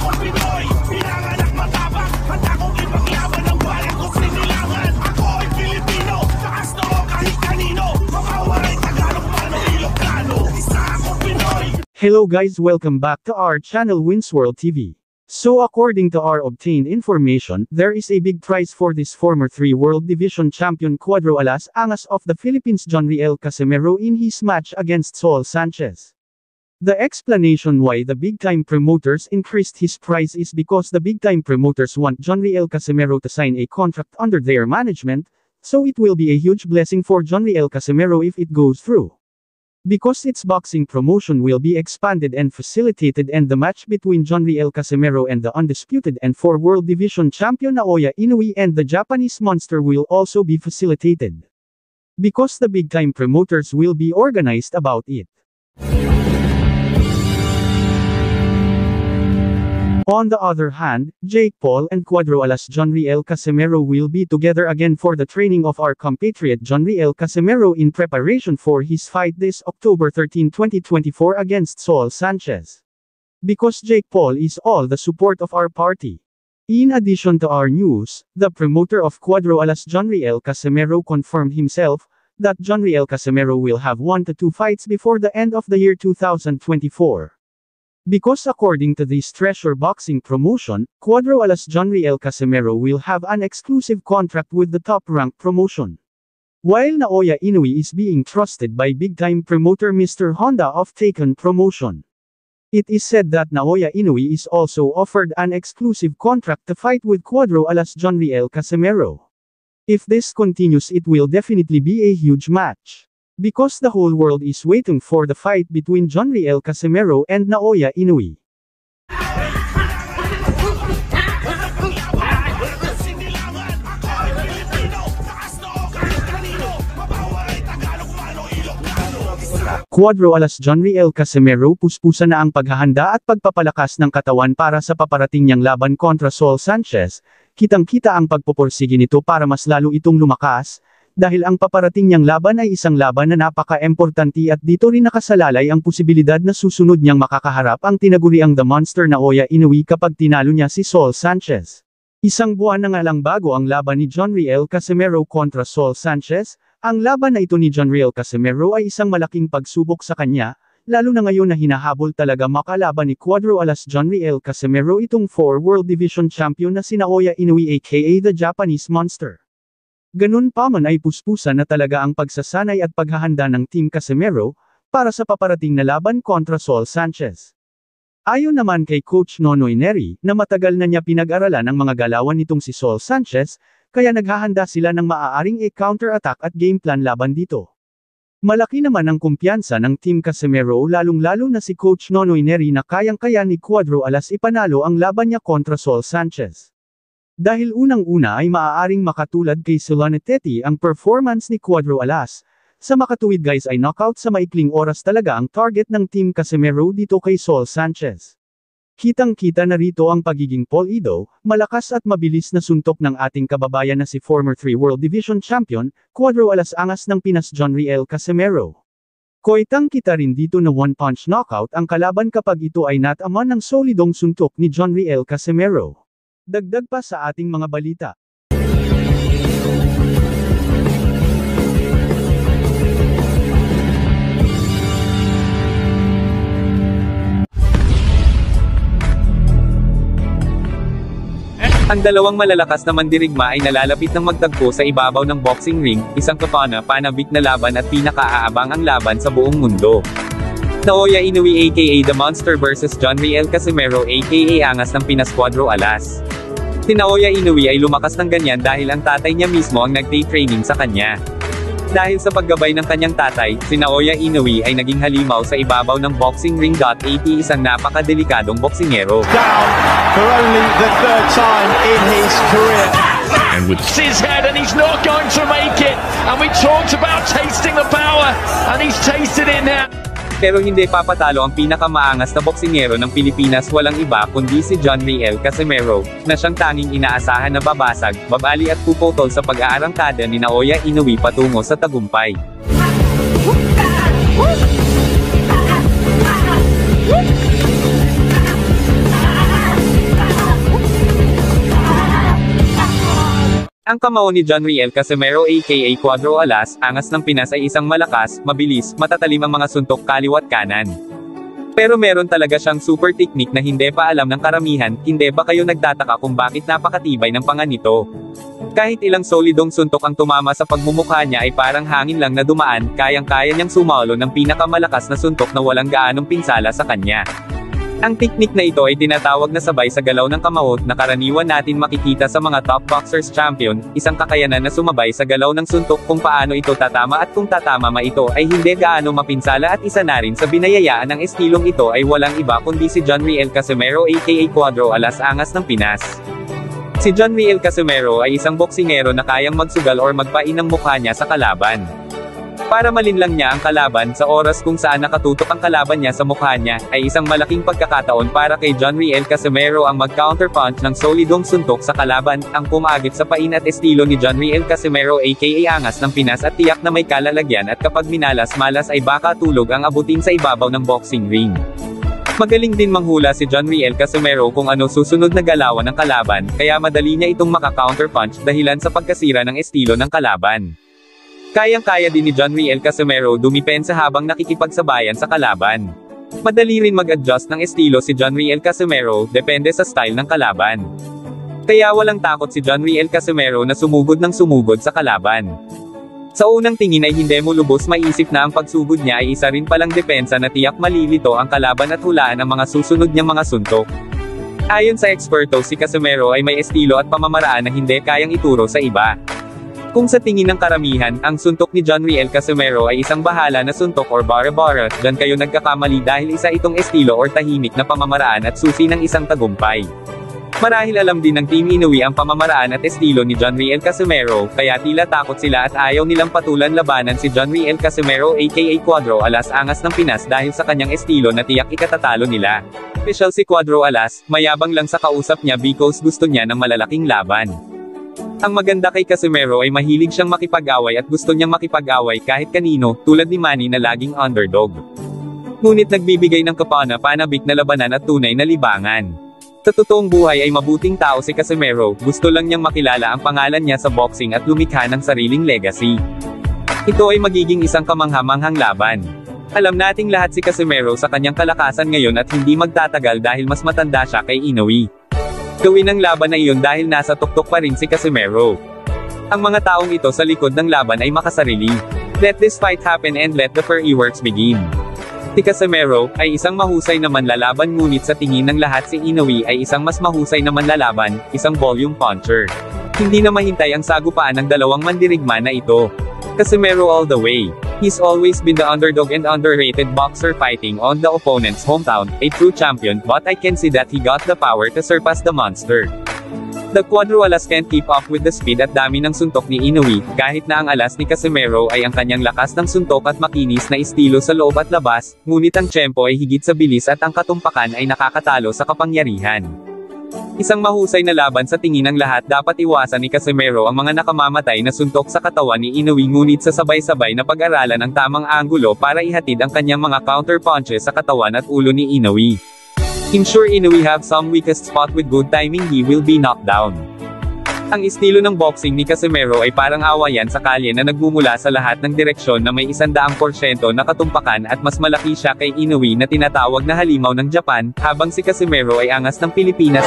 akong Pinoy, pinanganak matapang, handa kong ipaglaban ang bayan kong sinilangan. Ako ay Pilipino, taas noo kahit kanino, makawaray Tagalog man o Ilocano, isa akong Pinoy. Hello guys, welcome back to our channel Winsworld TV. So according to our obtained information, there is a big prize for this former 3 World Division champion Cuadro Alas Angas of the Philippines Jonriel Casimero in his match against Saul Sanchez. The explanation why the big-time promoters increased his price is because the big-time promoters want Jonriel Casimero to sign a contract under their management, so it will be a huge blessing for Jonriel Casimero if it goes through. Because its boxing promotion will be expanded and facilitated, and the match between Jonriel Casimero and the undisputed and 4 World Division champion Naoya Inoue and the Japanese monster will also be facilitated. Because the big-time promoters will be organized about it. On the other hand, Jake Paul and Cuadro Alas Jonriel Casimero will be together again for the training of our compatriot Jonriel Casimero in preparation for his fight this October 13, 2024 against Saul Sanchez. Because Jake Paul is all the support of our party. In addition to our news, the promoter of Cuadro Alas Jonriel Casimero confirmed himself that Jonriel Casimero will have 1 to 2 fights before the end of the year 2024. Because according to this Treasure Boxing promotion, Cuadro Alas Jonriel Casimero will have an exclusive contract with the top-ranked promotion. While Naoya Inoue is being trusted by big-time promoter Mr. Honda of Taken Promotion. It is said that Naoya Inoue is also offered an exclusive contract to fight with Cuadro Alas Jonriel Casimero. If this continues, it will definitely be a huge match. Because the whole world is waiting for the fight between Jonriel Casimero and Naoya Inoue. Cuadro Alas Jonriel Casimero, puspusan na ang paghahanda at pagpapalakas ng katawan para sa paparating niyang laban kontra Saul Sanchez. Kitang-kita ang pagpupursige nito para mas lalo itong lumakas, dahil ang paparating niyang laban ay isang laban na napaka-importante at dito rin nakasalalay ang posibilidad na susunod niyang makakaharap ang tinaguriang The Monster Naoya Inoue kapag tinalo niya si Saul Sanchez. Isang buwan na nga lang bago ang laban ni Jonriel Casimero kontra Saul Sanchez, ang laban na ito ni Jonriel Casimero ay isang malaking pagsubok sa kanya, lalo na ngayon na hinahabol talaga makalaban ni Cuadro Alas Jonriel Casimero itong 4 World Division champion na si Naoya Inoue aka the Japanese Monster. Ganun pa man ay puspusan na talaga ang pagsasanay at paghahanda ng Team Casimero, para sa paparating na laban kontra Saul Sanchez. Ayon naman kay Coach Nonoy Neri, na matagal na niya pinag-aralan ang mga galawan nitong si Saul Sanchez, kaya naghahanda sila ng maaaring counter-attack at game plan laban dito. Malaki naman ang kumpiyansa ng Team Casimero lalong-lalo na si Coach Nonoy Neri na kayang-kaya ni Cuadro Alas ipanalo ang laban niya kontra Saul Sanchez. Dahil unang-una ay maaaring makatulad kay Soloneteti ang performance ni Cuadro Alas. Sa makatuwid guys ay knockout sa maikling oras talaga ang target ng Team Casimero dito kay Saul Sanchez. Kitang-kita na rito ang pagiging polido, malakas at mabilis na suntok ng ating kababayan na si former 3 World Division champion, Cuadro Alas Angas ng Pinas Jonriel Casimero. Koitang-kita rin dito na one-punch knockout ang kalaban kapag ito ay nataman ng solidong suntok ni Jonriel Casimero. Dagdag pa sa ating mga balita. Ang dalawang malalakas na mandirigma ay nalalapit ng magtagpo sa ibabaw ng boxing ring, isang kapana-panabik na laban at pinakaaabangang ang laban sa buong mundo. Naoya Inoue aka The Monster vs Jonriel Casimero aka Angas ng Pinas Cuadro Alas. Si Naoya Inoue ay lumakas ng ganyan dahil ang tatay niya mismo ang nag-training sa kanya. Dahil sa paggabay ng kanyang tatay, si Naoya Inoue ay naging halimaw sa ibabaw ng boxing ring. Isang napakadelikadong boksingero. Down for only the third time in his career. And with his head, and he's not going to make it. And we talked about tasting the power, and he's tasted it now. Pero hindi papatalo ang pinakamaangas na boksingero ng Pilipinas, walang iba kundi si Jonriel Casimero, na siyang tanging inaasahan na babasag, babali at puputol sa pag-aarangkada ni Naoya Inoue patungo sa tagumpay. Ang kamao ni John Riel Casimero aka Cuadro Alas, angas ng Pinas ay isang malakas, mabilis, matatalim ang mga suntok kaliwat kanan. Pero meron talaga siyang super technique na hindi pa alam ng karamihan, hindi ba kayo nagtataka kung bakit napakatibay ng panga nito? Kahit ilang solidong suntok ang tumama sa pagmumukha niya ay parang hangin lang na dumaan, kayang-kaya niyang sumalo ng pinakamalakas na suntok na walang gaanong pinsala sa kanya. Ang teknik na ito ay tinatawag na sabay sa galaw ng kamao, na karaniwan natin makikita sa mga top boxers champion, isang kakayanan na sumabay sa galaw ng suntok kung paano ito tatama at kung tatama ito ay hindi gaano mapinsala at isa na rin sa binayayaan ng estilong ito ay walang iba kundi si John Riel Casimero aka Cuadro Alas angas ng Pinas. Si John Riel Casimero ay isang boksingero na kayang magsugal or magpain ng mukha niya sa kalaban. Para malinlang niya ang kalaban sa oras kung saan nakatutok ang kalaban niya sa mukha niya, ay isang malaking pagkakataon para kay John Riel Casimero ang mag-counterpunch ng solidong suntok sa kalaban, ang pumagit sa pain at estilo ni John Riel Casimero aka Angas ng Pinas at tiyak na may kalalagyan at kapag minalas-malas ay baka tulog ang abutin sa ibabaw ng boxing ring. Magaling din manghula si John Riel Casimero kung ano susunod na galawan ng kalaban, kaya madali niya itong maka-counterpunch dahilan sa pagkasira ng estilo ng kalaban. Kayang-kaya din ni John Riel Casimero dumipensa habang nakikipagsabayan sa kalaban. Madali rin mag-adjust ng estilo si John Riel Casimero, depende sa style ng kalaban. Kaya walang takot si John Riel Casimero na sumugod ng sumugod sa kalaban. Sa unang tingin ay hindi mo lubos maisip na ang pagsugod niya ay isa rin palang depensa na tiyak malilito ang kalaban at hulaan ang mga susunod niyang mga suntok. Ayon sa eksperto, si Casimero ay may estilo at pamamaraan na hindi kayang ituro sa iba. Kung sa tingin ng karamihan, ang suntok ni John Riel Casimero ay isang bahala na suntok or bara-bara, dyan kayo nagkakamali dahil isa itong estilo or tahimik na pamamaraan at susi ng isang tagumpay. Marahil alam din ng Team Inoue ang pamamaraan at estilo ni John Riel Casimero, kaya tila takot sila at ayaw nilang patulan labanan si John Riel Casimero aka Cuadro Alas angas ng Pinas dahil sa kanyang estilo na tiyak ikatatalo nila. Special si Cuadro Alas, mayabang lang sa kausap niya because gusto niya ng malalaking laban. Ang maganda kay Casimero ay mahilig siyang makipag-away at gusto niyang makipag-away kahit kanino, tulad ni Manny na laging underdog. Ngunit nagbibigay ng kapana-panabik na labanan at tunay na libangan. Sa totoong buhay ay mabuting tao si Casimero, gusto lang niyang makilala ang pangalan niya sa boxing at lumikha ng sariling legacy. Ito ay magiging isang kamangha-manghang laban. Alam nating lahat si Casimero sa kanyang kalakasan ngayon at hindi magtatagal dahil mas matanda siya kay Inoue. Gawin ang laban na iyon dahil nasa tuktok pa rin si Casimero. Ang mga taong ito sa likod ng laban ay makasarili. Let this fight happen and let the fireworks begin. Si Casimero ay isang mahusay na manlalaban ngunit sa tingin ng lahat si Inoue ay isang mas mahusay na manlalaban, isang volume puncher. Hindi na mahintay ang sagupaan ng dalawang mandirigma na ito. Casimero all the way. He's always been the underdog and underrated boxer fighting on the opponent's hometown, a true champion, but I can see that he got the power to surpass the monster. The Cuadro Alas can't keep up with the speed at dami ng suntok ni Inoue, kahit na ang alas ni Casimero ay ang kanyang lakas ng suntok at makinis na estilo sa loob at labas, ngunit ang tiyempo ay higit sa bilis at ang katumpakan ay nakakatalo sa kapangyarihan. Isang mahusay na laban sa tingin ng lahat, dapat iwasan ni Casimero ang mga nakamamatay na suntok sa katawan ni Inoue ngunit sa sabay-sabay na pag-aralan ang tamang anggulo para ihatid ang kanyang mga counter punches sa katawan at ulo ni Inoue. I'm sure Inoue have some weakest spot with good timing he will be knocked down. Ang estilo ng boxing ni Casimero ay parang awayan sa kalye na nagmumula sa lahat ng direksyon na may 100% na katumpakan at mas malaki siya kay Inoue na tinatawag na halimaw ng Japan, habang si Casimero ay angas ng Pilipinas.